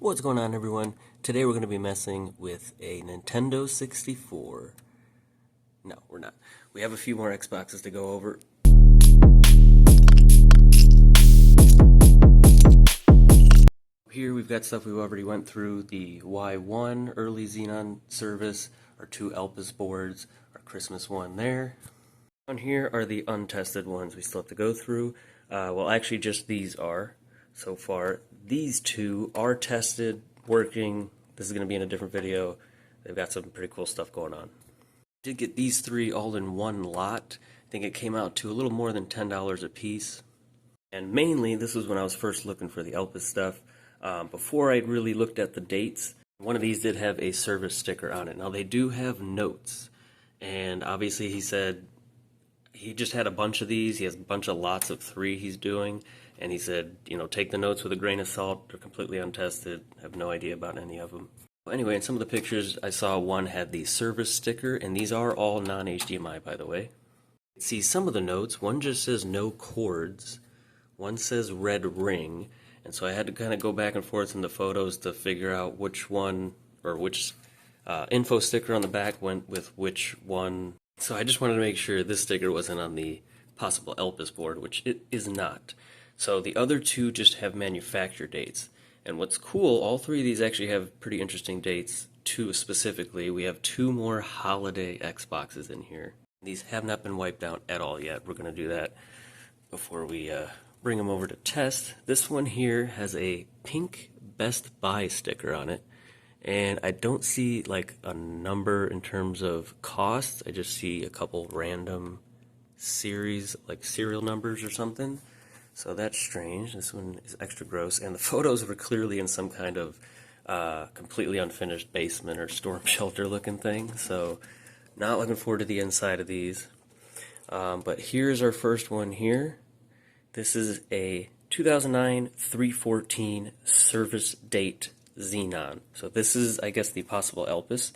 What's going on, everyone? Today we're going to be messing with a Nintendo 64. No, we're not. We have a few more Xboxes to go over. Here we've got stuff we've already went through. The Y1 early Xenon service, our two Elpis boards, our Christmas one there. On here are the untested ones we still have to go through. Well, actually just these are so far. These two are tested, working. This is going to be in a different video. They've got some pretty cool stuff going on. Did get these three all in one lot. I think it came out to a little more than $10 a piece. And mainly, this was when I was first looking for the Elpis stuff. Before I'd really looked at the dates, one of these did have a service sticker on it. Now, they do have notes. And obviously, he said he just had a bunch of these. He has a bunch of lots of 3 he's doing. And he said, you know, take the notes with a grain of salt. They're completely untested. I have no idea about any of them. Well, anyway, in some of the pictures, I saw one had the service sticker. And these are all non-HDMI, by the way. See, some of the notes, one just says no cords. One says red ring. And so I had to kind of go back and forth in the photos to figure out which one, or which info sticker on the back went with which one. So I just wanted to make sure this sticker wasn't on the possible Elpis board, which it is not. So the other two just have manufacture dates. And what's cool, all 3 of these actually have pretty interesting dates. 2 specifically. We have 2 more holiday Xboxes in here. These have not been wiped out at all yet. We're going to do that before we bring them over to test. This one here has a pink Best Buy sticker on it. And I don't see like a number in terms of costs. I just see a couple random series, like serial numbers or something. So that's strange. This one is extra gross. And the photos were clearly in some kind of completely unfinished basement or storm shelter looking thing. So not looking forward to the inside of these. But here's our first one here. This is a 2009 314 service date Xenon. So this is, I guess, the possible Elpis.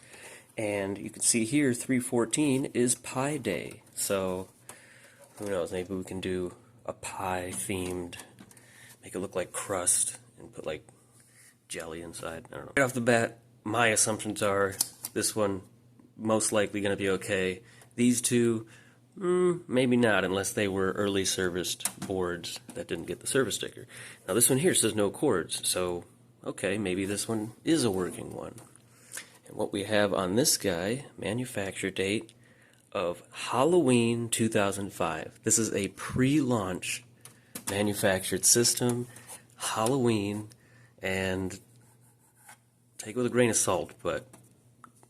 And you can see here, 314 is Pi Day. So who knows, maybe we can do a pie themed, make it look like crust and put like jelly inside. I don't know. Right off the bat, my assumptions are this one most likely going to be okay. These two, maybe not, unless they were early serviced boards that didn't get the service sticker. Now this one here says no cords, so okay, maybe this one is a working one. And what we have on this guy, manufacture date of Halloween 2005. This is a pre-launch manufactured system, Halloween, and take it with a grain of salt, but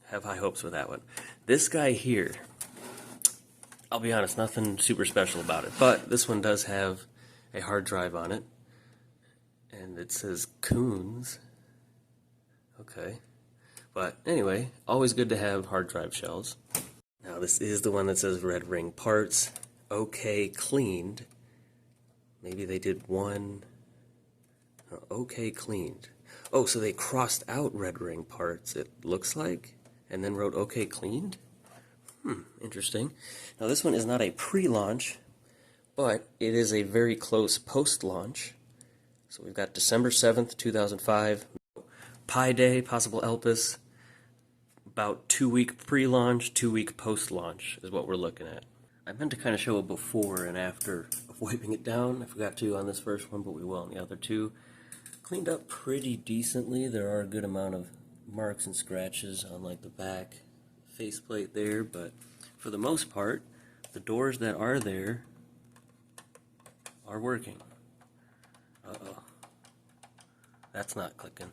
have high hopes with that one. This guy here, I'll be honest, nothing super special about it, but this one does have a hard drive on it, and it says Coons. Okay, but anyway, always good to have hard drive shells. Now this is the one that says red ring parts, okay cleaned. Maybe they did one, okay cleaned. Oh, so they crossed out red ring parts, it looks like, and then wrote okay cleaned? Interesting. Now this one is not a pre-launch, but it is a very close post-launch. So we've got December 7th, 2005, Pi Day, possible Elpis, about 2-week pre-launch, 2-week post-launch is what we're looking at. I meant to kind of show a before and after of wiping it down. I forgot to on this first one, but we will on the other two. Cleaned up pretty decently. There are a good amount of marks and scratches on like the back faceplate there, but for the most part, the doors that are there are working. Uh-oh. That's not clicking.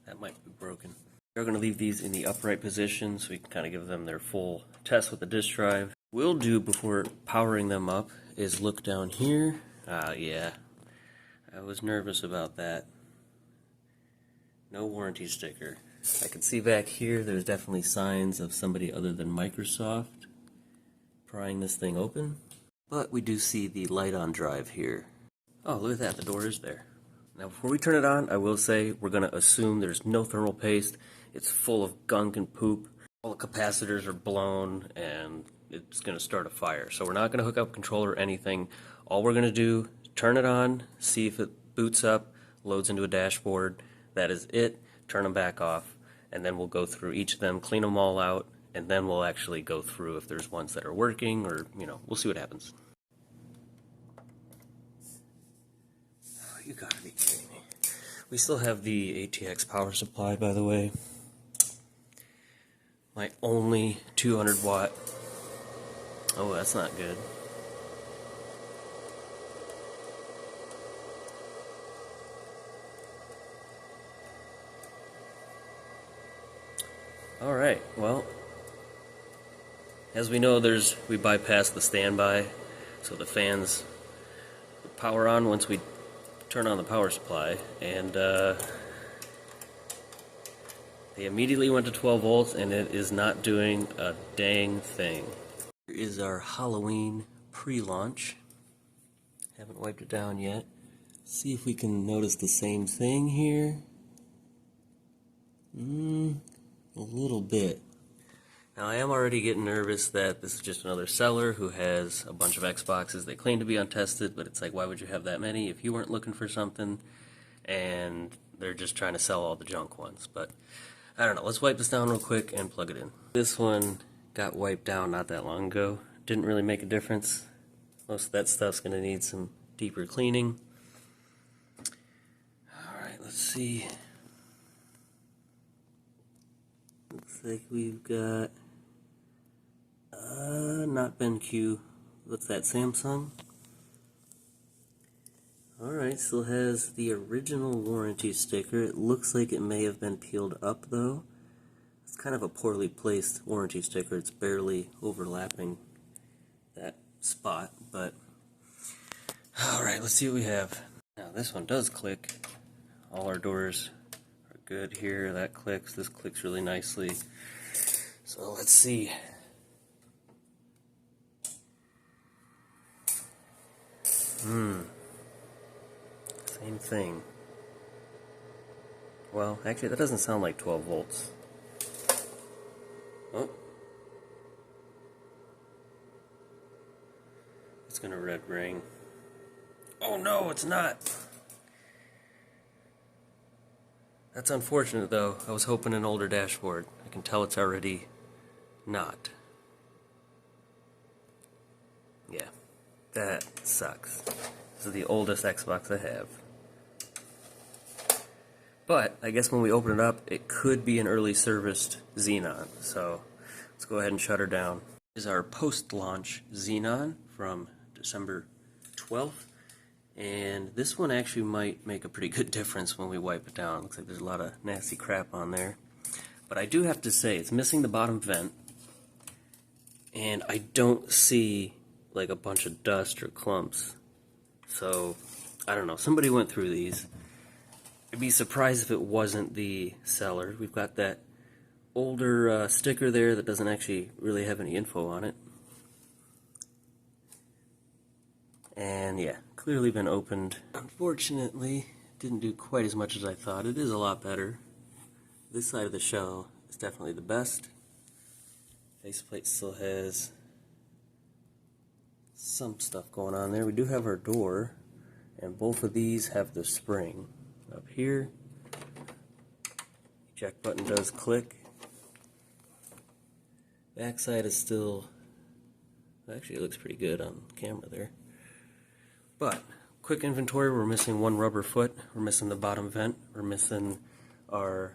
That might be broken. We're going to leave these in the upright position so we can kind of give them their full test with the disk drive. We'll do before powering them up is look down here. Yeah, I was nervous about that. No warranty sticker. I can see back here there's definitely signs of somebody other than Microsoft prying this thing open. But we do see the light on drive here. Oh, look at that, the door is there. Now before we turn it on, I will say we're going to assume there's no thermal paste. It's full of gunk and poop. All the capacitors are blown and it's going to start a fire. So we're not going to hook up a controller or anything. All we're going to do, turn it on, see if it boots up, loads into a dashboard. that is it. Turn them back off, and then we'll go through each of them, clean them all out, and then we'll actually go through if there's ones that are working, or, we'll see what happens. Oh, you gotta be kidding me. We still have the ATX power supply, by the way. My only 200 watt. Oh, that's not good. Alright, well, as we know, we bypass the standby, so the fans power on once we turn on the power supply, and they immediately went to 12 volts, and it is not doing a dang thing. Here is our Halloween pre-launch. Haven't wiped it down yet. See if we can notice the same thing here. A little bit. Now I am already getting nervous that this is just another seller who has a bunch of Xboxes they claim to be untested, but it's like, why would you have that many if you weren't looking for something? And they're just trying to sell all the junk ones. But I don't know, let's wipe this down real quick and plug it in. This one got wiped down not that long ago. Didn't really make a difference. Most of that stuff's going to need some deeper cleaning. Alright, let's see. Looks like we've got not BenQ. What's that, Samsung? Alright, still has the original warranty sticker. It looks like it may have been peeled up though. It's kind of a poorly placed warranty sticker. It's barely overlapping that spot, but alright, let's see what we have. Now this one does click. All our doors are good here. That clicks. This clicks really nicely. So let's see. Same thing. Well, actually that doesn't sound like 12 volts. Oh. It's gonna red ring. Oh no, it's not! That's unfortunate though. I was hoping an older dashboard. I can tell it's already not. Yeah, that sucks. This is the oldest Xbox I have. But I guess when we open it up, it could be an early serviced Xenon. So let's go ahead and shut her down. This is our post-launch Xenon from December 12th. And this one actually might make a pretty good difference when we wipe it down. Looks like there's a lot of nasty crap on there. But I do have to say, it's missing the bottom vent. And I don't see like a bunch of dust or clumps. So, I don't know. Somebody went through these. I'd be surprised if it wasn't the seller. We've got that older sticker there that doesn't actually really have any info on it. And yeah, clearly been opened. Unfortunately, didn't do quite as much as I thought. It is a lot better. This side of the shell is definitely the best. Faceplate still has some stuff going on there. We do have our door, and both of these have the spring. Up here, eject button does click. Backside is still, actually it looks pretty good on camera there. But, quick inventory, we're missing one rubber foot, we're missing the bottom vent, we're missing our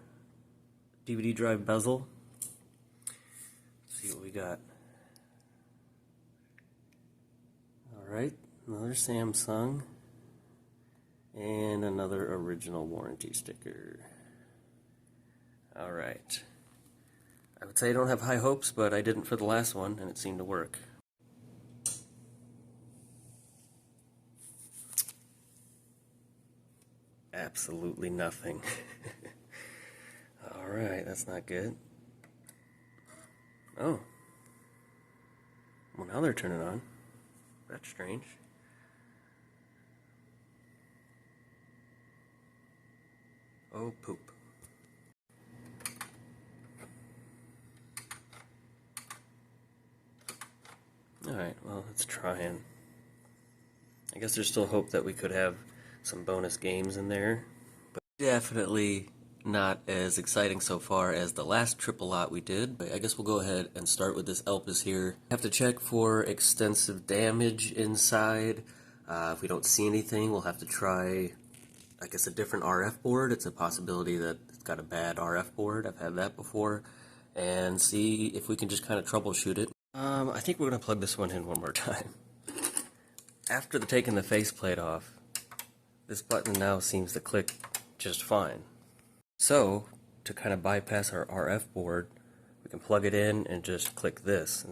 DVD drive bezel. Let's see what we got. Alright, another Samsung, and another original warranty sticker. Alright. I would say I don't have high hopes, but I didn't for the last one, and it seemed to work. Absolutely nothing. Alright, that's not good. Oh. Well, now they're turning on. That's strange. Oh, poop. Alright, well, let's try and... I guess there's still hope that we could have some bonus games in there. But Definitely not as exciting so far as the last triple lot we did, but I guess we'll go ahead and start with this Elpis here. Have to check for extensive damage inside. If we don't see anything, we'll have to try, I guess, a different RF board. It's a possibility that it's got a bad RF board. I've had that before. And see if we can just kind of troubleshoot it. I think we're going to plug this one in one more time. After taking the faceplate off, this button now seems to click just fine. So, to kind of bypass our RF board, we can plug it in and just click this.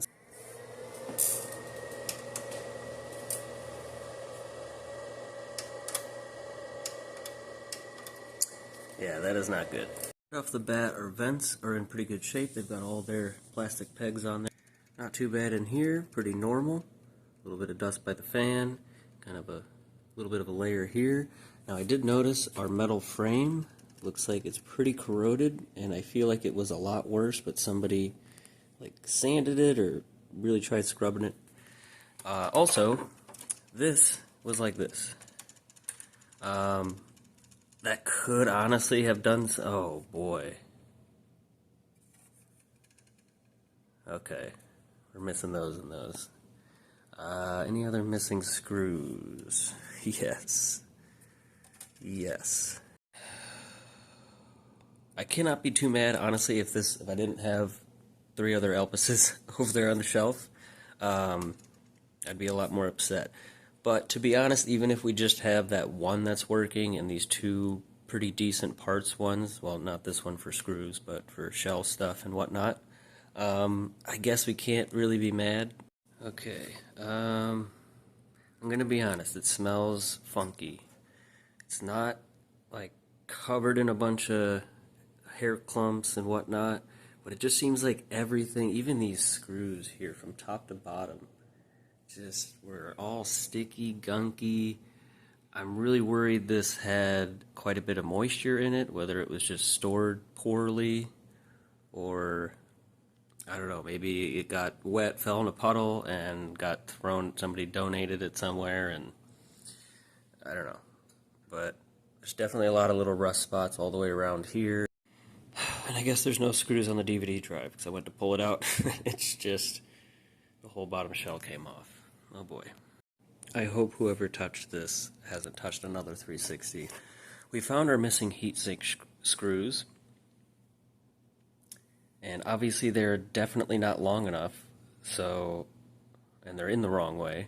Yeah, that is not good. Right off the bat, our vents are in pretty good shape. They've got all their plastic pegs on there. Not too bad in here, pretty normal. A little bit of dust by the fan, kind of a little bit of a layer here. Now I did notice our metal frame looks like it's pretty corroded, and I feel like it was a lot worse, but somebody like sanded it or really tried scrubbing it. Also, this was like this. That could honestly have done so. Oh boy. Okay, we're missing those and those. Any other missing screws? Yes. Yes. I cannot be too mad, honestly, if I didn't have 3 other Elpises over there on the shelf. I'd be a lot more upset. But to be honest, even if we just have that one that's working and these 2 pretty decent parts ones, well, not this one for screws, but for shell stuff and whatnot, I guess we can't really be mad. Okay, I'm gonna be honest, it smells funky. It's not like covered in a bunch of hair clumps and whatnot, but it just seems like everything, even these screws here from top to bottom, just were all sticky, gunky. I'm really worried this had quite a bit of moisture in it, whether it was just stored poorly or I don't know, maybe it got wet, fell in a puddle, and got thrown, somebody donated it somewhere, and I don't know. But there's definitely a lot of little rust spots all the way around here. And I guess there's no screws on the DVD drive, because I went to pull it out. It's just, the whole bottom shell came off. Oh boy. I hope whoever touched this hasn't touched another 360. We found our missing heatsink screws. And obviously they're definitely not long enough, so, and they're in the wrong way,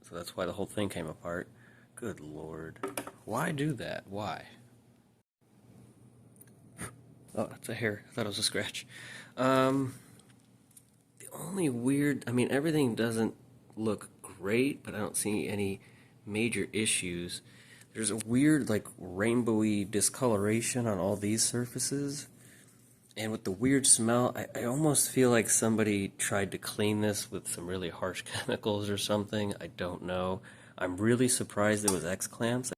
so that's why the whole thing came apart. Good Lord. Why do that? Why? Oh, that's a hair. I thought it was a scratch. The only weird, I mean, everything doesn't look great, but I don't see any major issues. There's a weird, like, rainbowy discoloration on all these surfaces. And with the weird smell, I almost feel like somebody tried to clean this with some really harsh chemicals or something. I don't know. I'm really surprised it was X-clamps.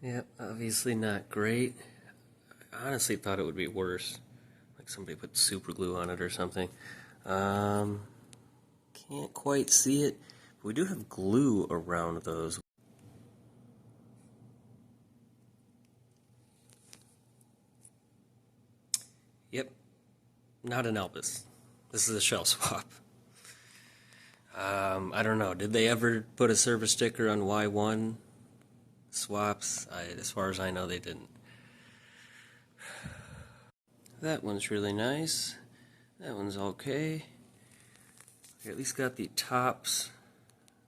Yep, obviously not great. I honestly thought it would be worse. Like somebody put super glue on it or something. Can't quite see it. But we do have glue around those. Yep, not an Elpis. This is a shell swap. I don't know. Did they ever put a service sticker on Y1 swaps? As far as I know, they didn't. That one's really nice. That one's okay. We at least got the tops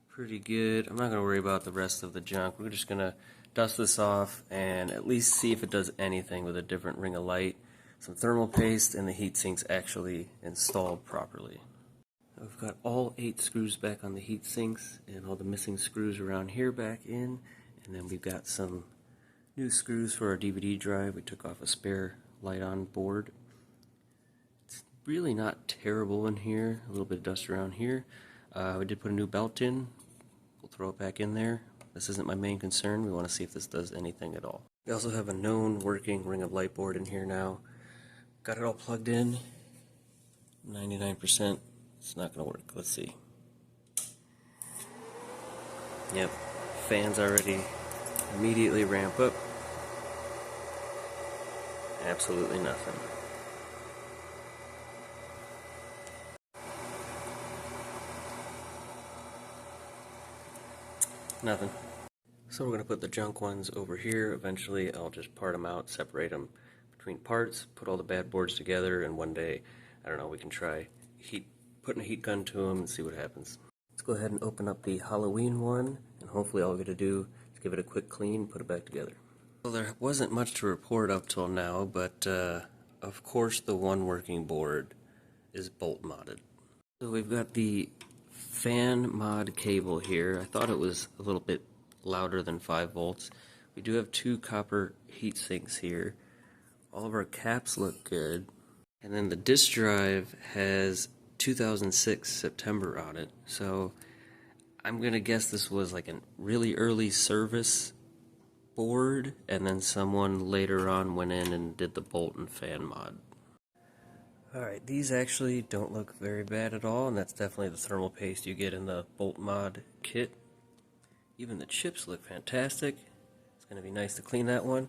pretty good. I'm not going to worry about the rest of the junk. We're just going to dust this off and at least see if it does anything with a different ring of light. Some thermal paste, and the heat sink's actually installed properly. We've got all 8 screws back on the heat sinks and all the missing screws around here back in, and then we've got some new screws for our DVD drive. We took off a spare light-on board. It's really not terrible in here, a little bit of dust around here. We did put a new belt in. We'll throw it back in there. This isn't my main concern. We want to see if this does anything at all. We also have a known working ring of light board in here now. Got it all plugged in, 99%, it's not going to work. Let's see. Yep, fan's already Immediately ramp up. Absolutely nothing. Nothing. So we're going to put the junk ones over here. Eventually I'll just part them out, separate them between parts, put all the bad boards together, and one day, I don't know, we can try putting a heat gun to them and see what happens. Let's go ahead and open up the Halloween one, and hopefully all we're going to do is give it a quick clean, put it back together. Well, there wasn't much to report up till now, but of course the one working board is bolt modded. So we've got the fan mod cable here. I thought it was a little bit louder than 5 volts. We do have 2 copper heat sinks here. All of our caps look good. And then the disk drive has 2006 September on it. So I'm gonna guess this was like a really early service board, and then someone later on went in and did the bolt and fan mod. Alright, these actually don't look very bad at all, and that's definitely the thermal paste you get in the bolt mod kit. Even the chips look fantastic. It's going to be nice to clean that one,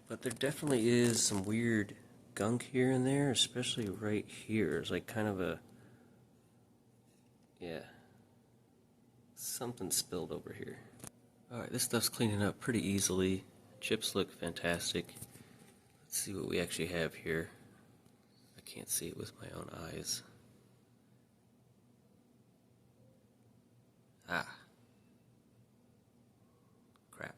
but there definitely is some weird gunk here and there, especially right here. It's like kind of a, yeah, something spilled over here. Alright, this stuff's cleaning up pretty easily. Chips look fantastic. Let's see what we actually have here. I can't see it with my own eyes. Ah. Crap.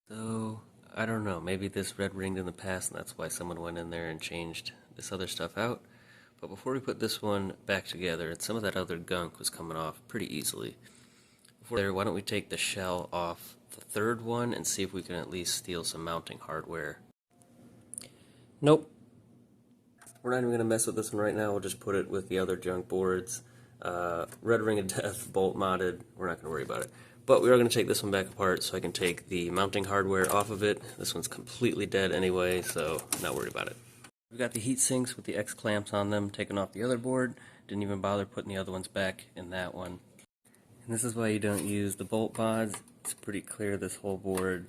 So, I don't know, maybe this red ringed in the past and that's why someone went in there and changed this other stuff out. But before we put this one back together, and some of that other gunk was coming off pretty easily. Before there, why don't we take the shell off the third one and see if we can at least steal some mounting hardware. Nope. We're not even going to mess with this one right now. We'll just put it with the other junk boards. Red Ring of Death, bolt modded. We're not going to worry about it. But we are going to take this one back apart so I can take the mounting hardware off of it. This one's completely dead anyway, so not worried about it. We've got the heat sinks with the X clamps on them taken off the other board. Didn't even bother putting the other ones back in that one. And this is why you don't use the bolt mods. It's pretty clear this whole board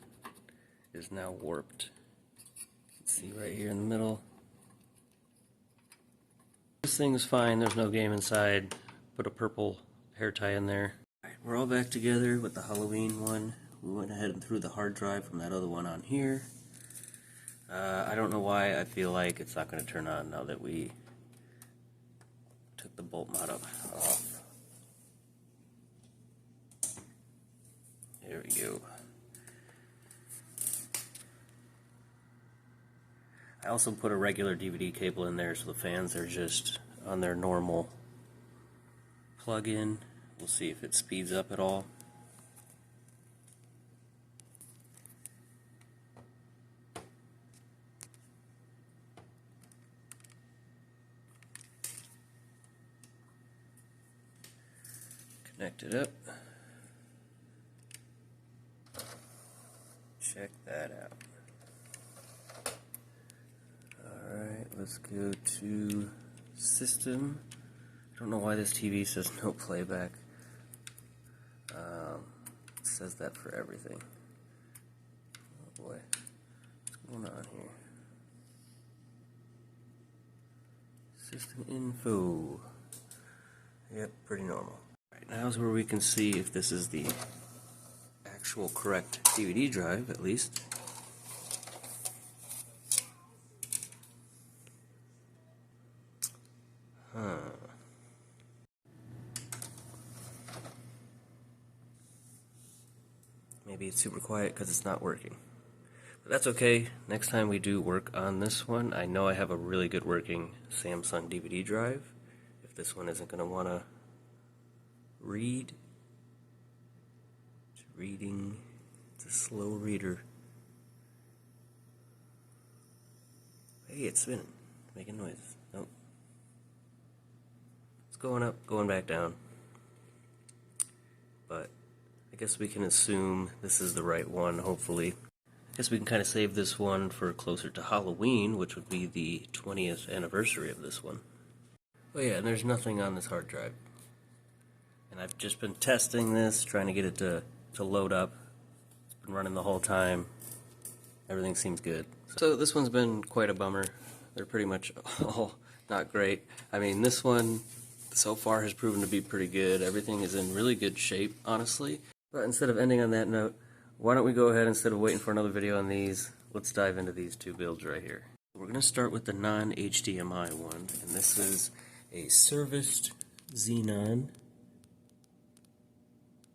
is now warped. You can see right here in the middle. This thing is fine, there's no game inside. Put a purple hair tie in there. Alright, we're all back together with the Halloween one. We went ahead and threw the hard drive from that other one on here. I don't know why I feel like it's not going to turn on now that we took the bolt mod off. There we go. I also put a regular DVD cable in there so the fans are just on their normal plug-in. We'll see if it speeds up at all. Connect it up. Check that out. Let's go to System. I don't know why this TV says no playback. It says that for everything. Oh boy, what's going on here? System info. Yep, pretty normal. Alright, now's where we can see if this is the actual correct DVD drive, at least. Maybe it's super quiet because it's not working. But that's okay. Next time we do work on this one, I know I have a really good working Samsung DVD drive. If this one isn't going to want to read, it's reading. It's a slow reader. Hey, it's spinning. Making noises. Nope. It's going up, going back down. But I guess we can assume this is the right one, hopefully. I guess we can kind of save this one for closer to Halloween, which would be the 20th anniversary of this one. Oh yeah, and there's nothing on this hard drive. And I've just been testing this, trying to get it to load up. It's been running the whole time. Everything seems good. So this one's been quite a bummer. They're pretty much all not great. I mean, this one so far has proven to be pretty good. Everything is in really good shape, honestly. But instead of ending on that note, why don't we go ahead, instead of waiting for another video on these, let's dive into these two builds right here. We're going to start with the non-HDMI one, and this is a serviced Xenon,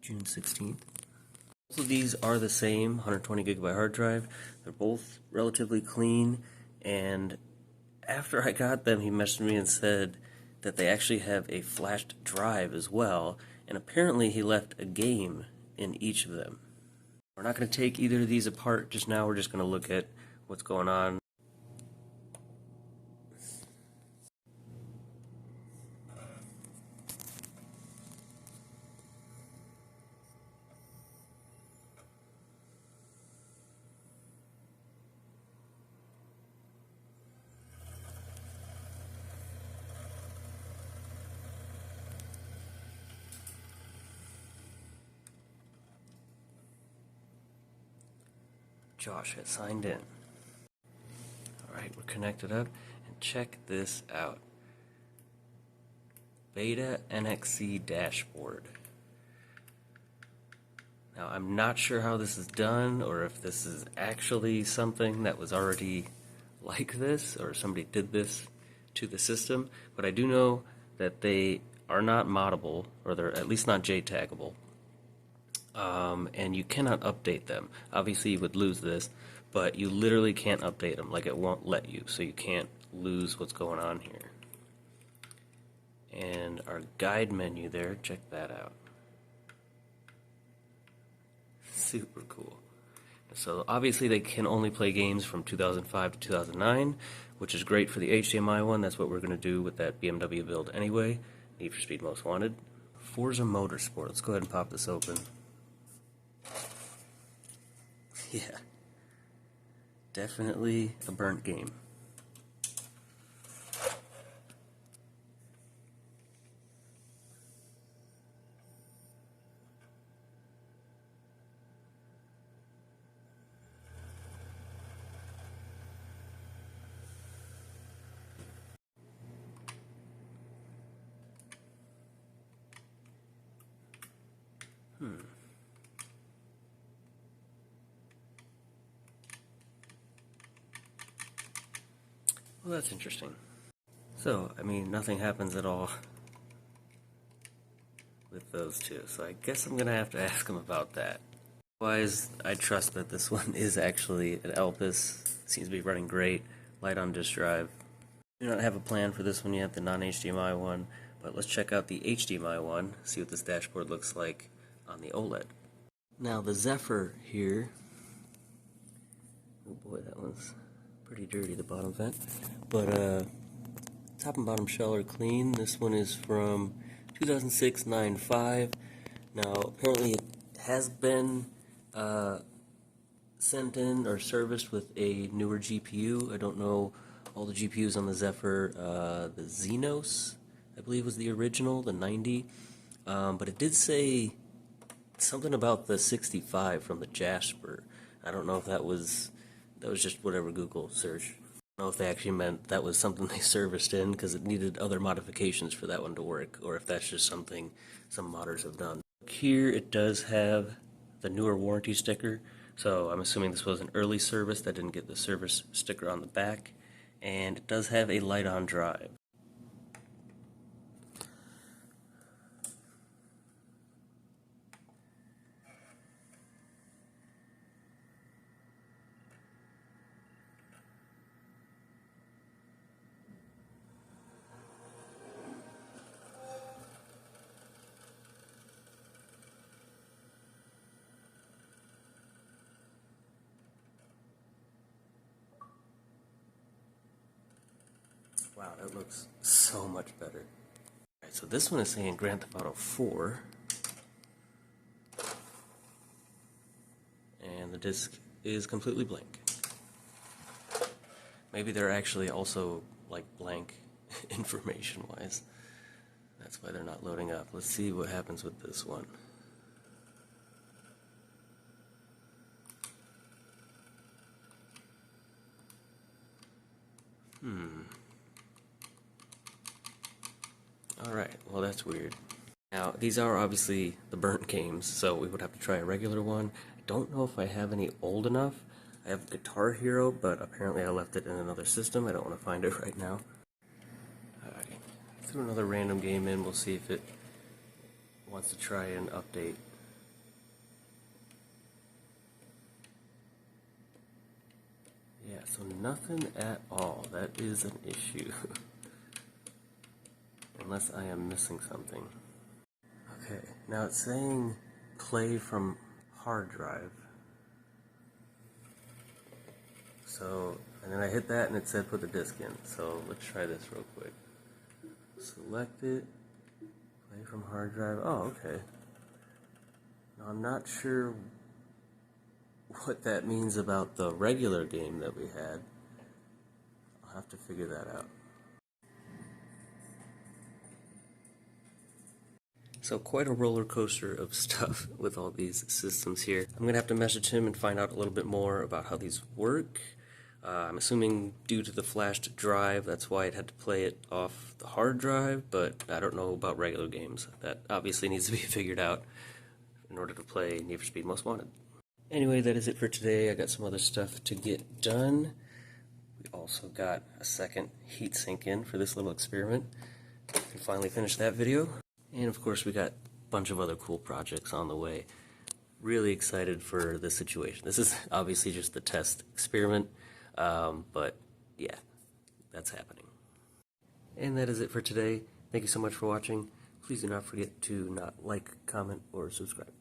June 16th. Both of these are the same 120 gigabyte hard drive. They're both relatively clean, and after I got them, he messaged me and said that they actually have a flashed drive as well, and apparently he left a game in each of them. We're not going to take either of these apart just now. We're just going to look at what's going on. Josh has signed in. Alright, we're connected up, and check this out. Beta NXC dashboard. Now, I'm not sure how this is done, or if this is actually something that was already like this, or somebody did this to the system, but I do know that they are not moddable, or they're at least not JTAGable. And you cannot update them. Obviously you would lose this, but you literally can't update them, like it won't let you, so you can't lose what's going on here. And our guide menu there, check that out. Super cool. So obviously they can only play games from 2005 to 2009, which is great for the HDMI one. That's what we're going to do with that BMW build anyway. Need for Speed Most Wanted. Forza Motorsport. Let's go ahead and pop this open. Yeah, definitely a burnt game. Well, that's interesting. So, I mean, nothing happens at all with those two, so I guess I'm gonna have to ask him about that. Otherwise, I trust that this one is actually an Elpis. Seems to be running great. Light on disk drive. Do not have a plan for this one yet, the non-HDMI one, but let's check out the HDMI one, see what this dashboard looks like on the OLED. Now, the Zephyr here. Oh boy, that one's pretty dirty, the bottom vent. But top and bottom shell are clean. This one is from 2006-95. Now, apparently it has been sent in or serviced with a newer GPU. I don't know all the GPUs on the Zephyr. The Xenos, I believe, was the original, the 90. But it did say something about the 65 from the Jasper. I don't know if that was just whatever Google search. I don't know if they actually meant that was something they serviced in because it needed other modifications for that one to work, or if that's just something some modders have done. Here it does have the newer warranty sticker, so I'm assuming this was an early service that didn't get the service sticker on the back, and it does have a light on drive. Wow, that looks so much better. Alright, so this one is saying Grand Theft Auto 4. And the disc is completely blank. Maybe they're actually also like blank information-wise. That's why they're not loading up. Let's see what happens with this one. Alright, well that's weird. Now, these are obviously the burnt games, so we would have to try a regular one. I don't know if I have any old enough. I have Guitar Hero, but apparently I left it in another system. I don't want to find it right now. Alright, throw another random game in. We'll see if it wants to try an update. Yeah, so nothing at all. That is an issue. Unless I am missing something. Okay, now it's saying play from hard drive. So, and then I hit that and it said put the disc in. So let's try this real quick. Select it, play from hard drive. Oh, okay. Now I'm not sure what that means about the regular game that we had. I'll have to figure that out. So quite a roller coaster of stuff with all these systems here. I'm going to have to message him and find out a little bit more about how these work. I'm assuming due to the flashed drive, that's why it had to play it off the hard drive, but I don't know about regular games. That obviously needs to be figured out in order to play Need for Speed Most Wanted. Anyway, that is it for today. I got some other stuff to get done. We also got a second heatsink in for this little experiment. We finally finished that video. And of course, we got a bunch of other cool projects on the way. Really excited for this situation. This is obviously just the test experiment, but yeah, that's happening. And that is it for today. Thank you so much for watching. Please do not forget to not like, comment, or subscribe.